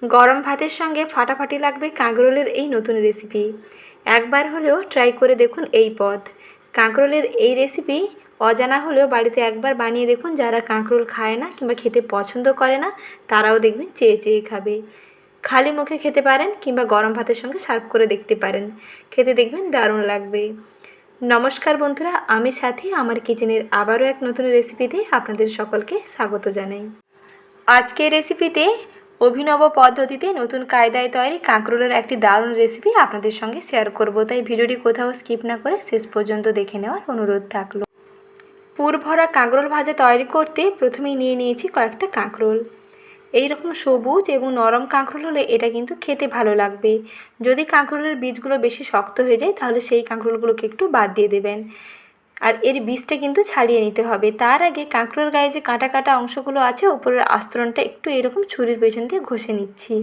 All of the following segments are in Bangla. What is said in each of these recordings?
গরম ভাতের সঙ্গে ফাটাফাটি লাগবে কাঁকরোলের এই নতুন রেসিপি। একবার হলেও ট্রাই করে দেখুন এই পদ। কাঁকরোলের এই রেসিপি অজানা হলেও বাড়িতে একবার বানিয়ে দেখুন। যারা কাঁকরোল খায় না কিংবা খেতে পছন্দ করে না তারাও দেখবেন চেয়ে চেয়ে খাবে। খালি মুখে খেতে পারেন কিংবা গরম ভাতের সঙ্গে সার্ভ করে দেখতে পারেন, খেতে দেখবেন দারুণ লাগবে। নমস্কার বন্ধুরা, আমি সাথী। আমার কিচেনের আবারও এক নতুন রেসিপিতে আপনাদের সকলকে স্বাগত জানাই। আজকের রেসিপিতে অভিনব পদ্ধতিতে নতুন কায়দায় তৈরি কাঁকরোলের একটি দারুণ রেসিপি আপনাদের সঙ্গে শেয়ার করব, তাই ভিডিওটি কোথাও স্কিপ না করে শেষ পর্যন্ত দেখে নেওয়ার অনুরোধ থাকলো। পুরভরা কাঁকরোল ভাজা তৈরি করতে প্রথমেই নিয়ে নিয়েছি কয়েকটা কাঁকরোল। এইরকম সবুজ এবং নরম কাঁকরোল হলে এটা কিন্তু খেতে ভালো লাগবে। যদি কাঁকরোলের বীজগুলো বেশি শক্ত হয়ে যায় তাহলে সেই কাঁকরোলগুলোকে একটু বাদ দিয়ে দেবেন, আর এর বীজটা কিন্তু ছাড়িয়ে নিতে হবে। তার আগে কাঁকরোলের গায়ে যে কাটা কাটা অংশগুলো আছে উপরের আস্তরণটা একটু এরকম ছুরির পেছন দিয়ে ঘষে নিচ্ছি,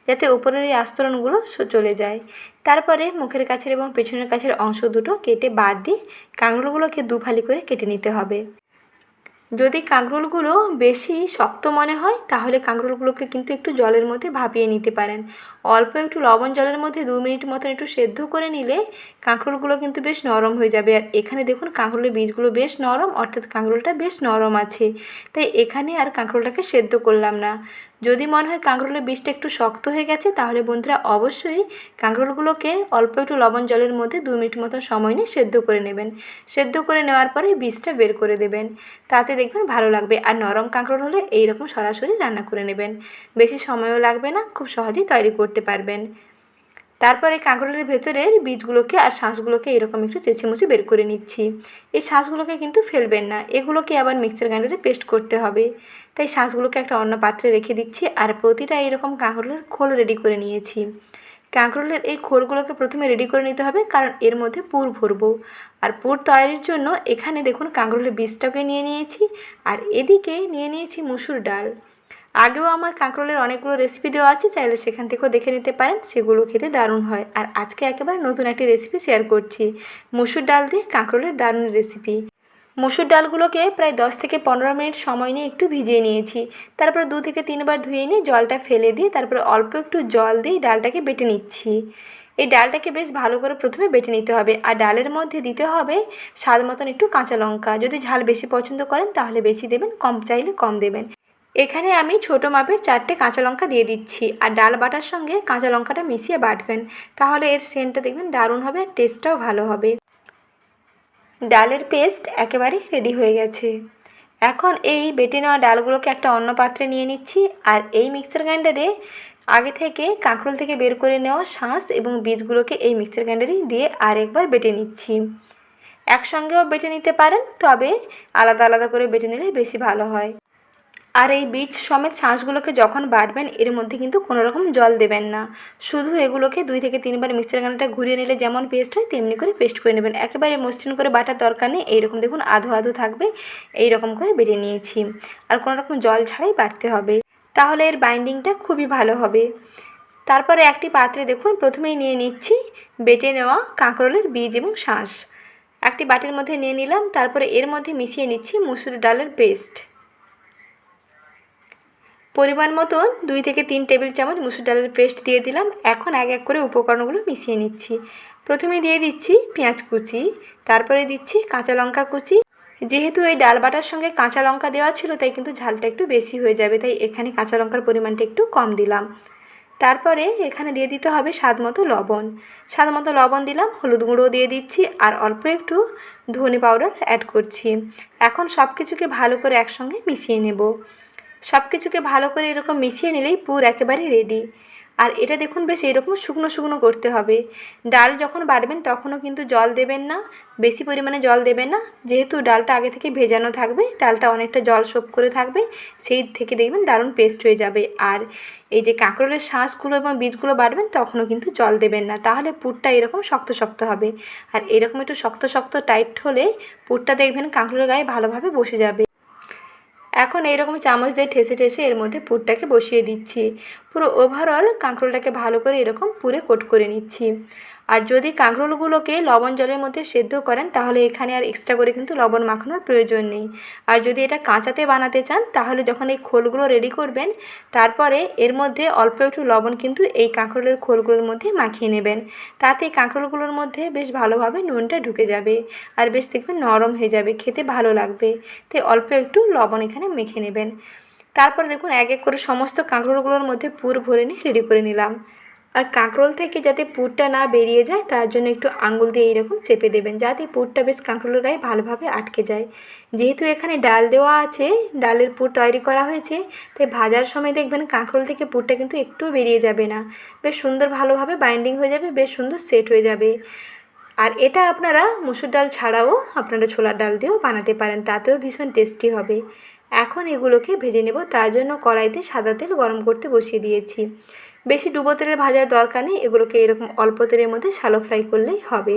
যাতে উপরের এই আস্তরণগুলো চলে যায়। তারপরে মুখের কাছের এবং পেছনের কাছের অংশ দুটো কেটে বাদ দিয়ে কাঁকরোলগুলোকে দুফালি করে কেটে নিতে হবে। যদি কাঁকরোলগুলো বেশি শক্ত মনে হয় তাহলে কাঁকরোলগুলোকে কিন্তু একটু জলের মধ্যে ভাপিয়ে নিতে পারেন। অল্প একটু লবণ জলের মধ্যে 2 মিনিট মতন একটু সেদ্ধ করে নিলে কাঁকরোলগুলো কিন্তু বেশ নরম হয়ে যাবে। আর এখানে দেখুন কাঁকরোলের বীজগুলো বেশ নরম, অর্থাৎ কাঁকরোলটা বেশ নরম আছে, তাই এখানে আর কাঁকরোলটাকে সেদ্ধ করলাম না। যদি মনে হয় কাঁকরোলের বীজটা একটু শক্ত হয়ে গেছে তাহলে বন্ধুরা অবশ্যই কাঁকরোলগুলোকে অল্প একটু লবণ জলের মধ্যে 2 মিনিট মতন সময় নিয়ে সেদ্ধ করে নেবেন। সেদ্ধ করে নেওয়ার পরে বীজটা বের করে দেবেন, তাতে দেখবেন ভালো লাগবে। আর নরম কাঁকরোল হলে এইরকম সরাসরি রান্না করে নেবেন, বেশি সময়ও লাগবে না, খুব সহজেই তৈরি করতে পারবেন। তারপরে কাঁকরোলের ভেতরের বীজগুলোকে আর শাঁসগুলোকে এরকম একটু চেঁচেমুচে বের করে নিচ্ছি। এই শাঁসগুলোকে কিন্তু ফেলবেন না, এগুলোকে আবার মিক্সার গ্রাইন্ডারে পেস্ট করতে হবে, তাই শাঁসগুলোকে একটা অন্য পাত্রে রেখে দিচ্ছি। আর প্রতিটা এরকম কাঁকরোলের খোল রেডি করে নিয়েছি। কাঁকরোলের এই খোলগুলোকে প্রথমে রেডি করে নিতে হবে, কারণ এর মধ্যে পুর ভরবো। আর পুর তৈরির জন্য এখানে দেখুন কাঁকরোলের বীজটাকে নিয়ে নিয়েছি, আর এদিকে নিয়ে নিয়েছি মুসুর ডাল। আগেও আমার কাঁকরোলের অনেকগুলো রেসিপি দেওয়া আছে, চাইলে সেখান থেকেও দেখে নিতে পারেন, সেগুলো খেতে দারুণ হয়। আর আজকে একেবারে নতুন একটি রেসিপি শেয়ার করছি, মুসুর ডাল দিয়ে কাঁকরোলের দারুণ রেসিপি। মুসুর ডালগুলোকে প্রায় 10 থেকে 15 মিনিট সময় নিয়ে একটু ভিজিয়ে নিয়েছি। তারপরে 2 থেকে 3 বার ধুয়ে নিয়ে জলটা ফেলে দিয়ে তারপরে অল্প একটু জল দিয়ে ডালটাকে বেটে নিচ্ছি। এই ডালটাকে বেশ ভালো করে প্রথমে বেটে নিতে হবে। আর ডালের মধ্যে দিতে হবে স্বাদ মতন একটু কাঁচা লঙ্কা। যদি ঝাল বেশি পছন্দ করেন তাহলে বেশি দেবেন, কম চাইলে কম দেবেন। এখানে আমি ছোটো মাপের 4টে কাঁচা লঙ্কা দিয়ে দিচ্ছি। আর ডাল বাটার সঙ্গে কাঁচা লঙ্কাটা মিশিয়ে বাটবেন, তাহলে এর সেন্টটা দেখবেন দারুণ হবে আর টেস্টটাও ভালো হবে। ডালের পেস্ট একেবারে রেডি হয়ে গেছে। এখন এই বেটে নেওয়া ডালগুলোকে একটা অন্য পাত্রে নিয়ে নিচ্ছি। আর এই মিক্সার গ্রাইন্ডারে আগে থেকে কাঁকরোল থেকে বের করে নেওয়া শাঁস এবং বীজগুলোকে এই মিক্সার গ্রাইন্ডারে দিয়ে আরেকবার বেটে নিচ্ছি। একসঙ্গেও বেটে নিতে পারেন, তবে আলাদা আলাদা করে বেটে নিলে বেশি ভালো হয়। আর এই বীজ সমেত শাঁসগুলোকে যখন বাটবেন এর মধ্যে কিন্তু কোনো রকম জল দেবেন না, শুধু এগুলোকে 2 থেকে 3 বার মিক্সার গ্রাইন্ডারটা ঘুরিয়ে নিলে যেমন পেস্ট হয় তেমনি করে পেস্ট করে নেবেন। একেবারে মসৃণ করে বাটার দরকার নেই, এইরকম দেখুন আধো আধো থাকবে, এইরকম করে বেটে নিয়েছি। আর কোনো রকম জল ছাড়াই বাটতে হবে, তাহলে এর বাইন্ডিংটা খুবই ভালো হবে। তারপরে একটি পাত্রে দেখুন প্রথমেই নিয়ে নিচ্ছি বেটে নেওয়া কাঁকরোলের বীজ এবং শাঁস, একটি বাটির মধ্যে নিয়ে নিলাম। তারপরে এর মধ্যে মিশিয়ে নিচ্ছি মুসুর ডালের পেস্ট। পরিমাণ মতন 2 থেকে 3 টেবিল চামচ মুসুর ডালের পেস্ট দিয়ে দিলাম। এখন এক এক করে উপকরণগুলো মিশিয়ে নিচ্ছি। প্রথমে দিয়ে দিচ্ছি পেঁয়াজ কুচি, তারপরে দিচ্ছি কাঁচা লঙ্কা কুচি। যেহেতু এই ডাল বাটার সঙ্গে কাঁচা লঙ্কা দেওয়া ছিল তাই কিন্তু ঝালটা একটু বেশি হয়ে যাবে, তাই এখানে কাঁচা লঙ্কার পরিমাণটা একটু কম দিলাম। তারপরে এখানে দিয়ে দিতে হবে স্বাদ মতো লবণ। স্বাদ মতো লবণ দিলাম, হলুদ গুঁড়ো দিয়ে দিচ্ছি, আর অল্প একটু ধনে পাউডার অ্যাড করছি। এখন সব কিছুকে ভালো করে একসঙ্গে মিশিয়ে নেব। সব কিছুকে ভালো করে এরকম মিশিয়ে নিলেই পুর একেবারে রেডি। আর এটা দেখুন বেশ এরকম শুকনো শুকনো করতে হবে। ডাল যখন বাটবেন তখনও কিন্তু জল দেবেন না, বেশি পরিমাণে জল দেবেন না, যেহেতু ডালটা আগে থেকে ভেজানো থাকবে, ডালটা অনেকটা জল শোপ করে থাকবে, সেই থেকে দেখবেন দারুণ পেস্ট হয়ে যাবে। আর এই যে কাঁকরোলের শাঁসগুলো এবং বীজগুলো বাটবেন তখনও কিন্তু জল দেবেন না, তাহলে পুরটা এরকম শক্ত শক্ত হবে। আর এরকম একটু শক্ত শক্ত টাইট হলে পুরটা দেখবেন কাঁকরোলের গায়ে ভালোভাবে বসে যাবে। এখন এইরকম চামচ দিয়ে ঠেসে ঠেসে এর মধ্যে পুরটাকে বসিয়ে দিচ্ছি। পুরো ওভারঅল কাঁকরোলটাকে ভালো করে এরকম পুরে কোট করে নিচ্ছি। আর যদি কাঁকরোলগুলোকে লবণ জলের মধ্যে সেদ্ধ করেন তাহলে এখানে আর এক্সট্রা করে কিন্তু লবণ মাখানোর প্রয়োজন নেই। আর যদি এটা কাঁচাতে বানাতে চান তাহলে যখন এই খোলগুলো রেডি করবেন তারপরে এর মধ্যে অল্প একটু লবণ কিন্তু এই কাঁকরোলের খোলগুলোর মধ্যে মাখিয়ে নেবেন। তাতে কাঁকরোলগুলোর মধ্যে বেশ ভালোভাবে নুনটা ঢুকে যাবে আর বেশ দেখবেন নরম হয়ে যাবে, খেতে ভালো লাগবে। তাই অল্প একটু লবণ এখানে মেখে নেবেন। তারপর দেখুন এক এক করে সমস্ত কাঁকরোলগুলোর মধ্যে পুর ভরে নিয়ে রেডি করে নিলাম। আর কাঁকরোল থেকে যাতে পুরটা না বেরিয়ে যায় তার জন্য একটু আঙুল দিয়ে এইরকম চেপে দেবেন যাতে পুরটা বেশ কাঁকরোলের গায়ে ভালোভাবে আটকে যায়। যেহেতু এখানে ডাল দেওয়া আছে, ডালের পুর তৈরি করা হয়েছে, তাই ভাজার সময় দেখবেন কাঁকরোল থেকে পুরটা কিন্তু একটুও বেরিয়ে যাবে না, বেশ সুন্দর ভালোভাবে বাইন্ডিং হয়ে যাবে, বেশ সুন্দর সেট হয়ে যাবে। আর এটা আপনারা মুসুর ডাল ছাড়াও আপনারা ছোলার ডাল দিয়েও বানাতে পারেন, তাতেও ভীষণ টেস্টি হবে। এখন এগুলোকে ভেজে নেব, তার জন্য কড়াইতে সাদা তেল গরম করতে বসিয়ে দিয়েছি। বেশি ডুবো তেলে ভাজার দরকার নেই, এগুলোকে এরকম অল্প তেলের মধ্যে শ্যালো ফ্রাই করলেই হবে।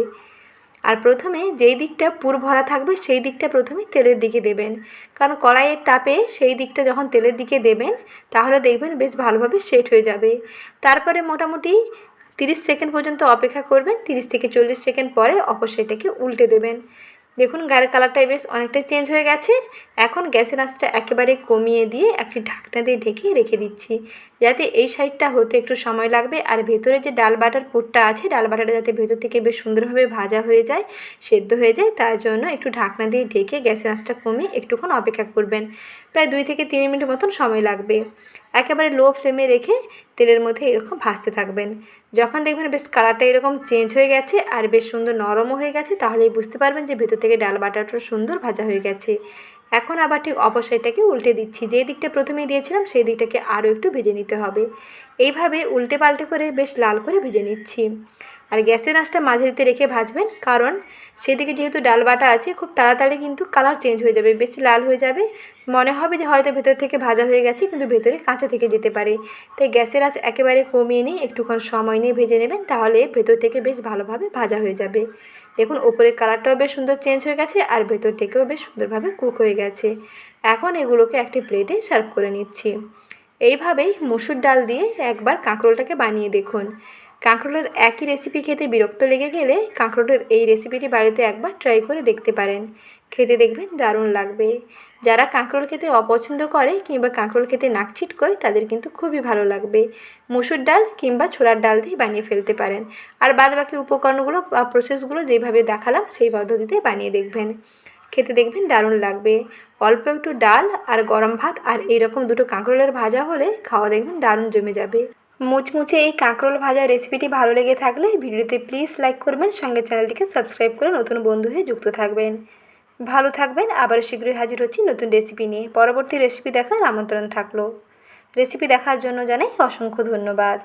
আর প্রথমে যেই দিকটা পুর ভরা থাকবে সেই দিকটা প্রথমে তেলের দিকে দেবেন, কারণ কড়াইয়ের তাপে সেই দিকটা যখন তেলের দিকে দেবেন তাহলে দেখবেন বেশ ভালোভাবে সেট হয়ে যাবে। তারপরে মোটামুটি 30 সেকেন্ড পর্যন্ত অপেক্ষা করবেন, 30 থেকে 40 সেকেন্ড পরে অপর সাইডটাকে উল্টে দেবেন। দেখুন গায়ের কালারটাই বেশ অনেকটাই চেঞ্জ হয়ে গেছে। এখন গ্যাসের আঁচটা একেবারে কমিয়ে দিয়ে একটি ঢাকনা দিয়ে ঢেকে রেখে দিচ্ছি, যাতে এই সাইডটা হতে একটু সময় লাগবে। আর ভেতরে যে ডাল বাটার পুরটা আছে, ডাল বাটাটা যাতে ভেতর থেকে বেশ সুন্দরভাবে ভাজা হয়ে যায়, সেদ্ধ হয়ে যায়, তার জন্য একটু ঢাকনা দিয়ে ঢেকে গ্যাসের আঁচটা কমিয়ে একটুক্ষণ অপেক্ষা করবেন। প্রায় 2 থেকে 3 মিনিট মতন সময় লাগবে। একেবারে লো ফ্লেমে রেখে তেলের মধ্যে এরকম ভাজতে থাকবেন। যখন দেখবেন বেশ কালারটা এরকম চেঞ্জ হয়ে গেছে আর বেশ সুন্দর নরমও হয়ে গেছে, তাহলেই বুঝতে পারবেন যে ভেতর থেকে ডাল বাটারটা সুন্দর ভাজা হয়ে গেছে। এখন আবার ঠিক অপর সাইডটাকে উল্টে দিচ্ছি, যেই দিকটা প্রথমেই দিয়েছিলাম সেই দিকটাকে আরও একটু ভেজে নিতে হবে। এইভাবে উল্টে পাল্টে করে বেশ লাল করে ভেজে নিচ্ছি। আর গ্যাসের আঁচটা মাঝারিতে রেখে ভাজবেন, কারণ সেদিকে যেহেতু ডাল বাটা আছে খুব তাড়াতাড়ি কিন্তু কালার চেঞ্জ হয়ে যাবে, বেশি লাল হয়ে যাবে, মনে হবে যে হয়তো ভেতর থেকে ভাজা হয়ে গেছে কিন্তু ভেতরে কাঁচা থেকে যেতে পারে। তাই গ্যাসের আঁচ একেবারে কমিয়ে নিয়ে একটুক্ষণ সময় নিয়ে ভেজে নেবেন, তাহলে ভেতর থেকে বেশ ভালোভাবে ভাজা হয়ে যাবে। দেখুন ওপরের কালারটাও বেশ সুন্দর চেঞ্জ হয়ে গেছে আর ভেতর থেকেও বেশ সুন্দরভাবে কুক হয়ে গেছে। এখন এগুলোকে একটি প্লেটে সার্ভ করে নিচ্ছি। এইভাবেই মসুর ডাল দিয়ে একবার কাঁকরোলটাকে বানিয়ে দেখুন। কাঁকরোলের একই রেসিপি খেতে বিরক্ত লেগে গেলে কাঁকরোলের এই রেসিপিটি বাড়িতে একবার ট্রাই করে দেখতে পারেন, খেতে দেখবেন দারুণ লাগবে। যারা কাঁকরোল খেতে অপছন্দ করে কিংবা কাঁকরোল খেতে নাক ছিটকোয় তাদের কিন্তু খুবই ভালো লাগবে। মসুর ডাল কিংবা ছোলার ডাল দিয়ে বানিয়ে ফেলতে পারেন। আর বাদবাকি উপকরণগুলো বা প্রসেসগুলো যেভাবে দেখালাম সেই পদ্ধতিতে বানিয়ে দেখবেন, খেতে দেখবেন দারুণ লাগবে। অল্প একটু ডাল আর গরম ভাত আর এইরকম দুটো কাঁকরোলের ভাজা হলে খাওয়া দেখবেন দারুণ জমে যাবে। মুচমুচে এই কাঁকরোল ভাজা রেসিপিটি ভালো লেগে থাকলে ভিডিওতে প্লিজ লাইক করবেন, সঙ্গে চ্যানেলটিকে সাবস্ক্রাইব করে নতুন বন্ধু হয়ে যুক্ত থাকবেন। ভালো থাকবেন, আবার শীঘ্রই হাজির হচ্ছি নতুন রেসিপি নিয়ে। পরবর্তী রেসিপি দেখার আমন্ত্রণ থাকলো। রেসিপি দেখার জন্য জানাই অসংখ্য ধন্যবাদ।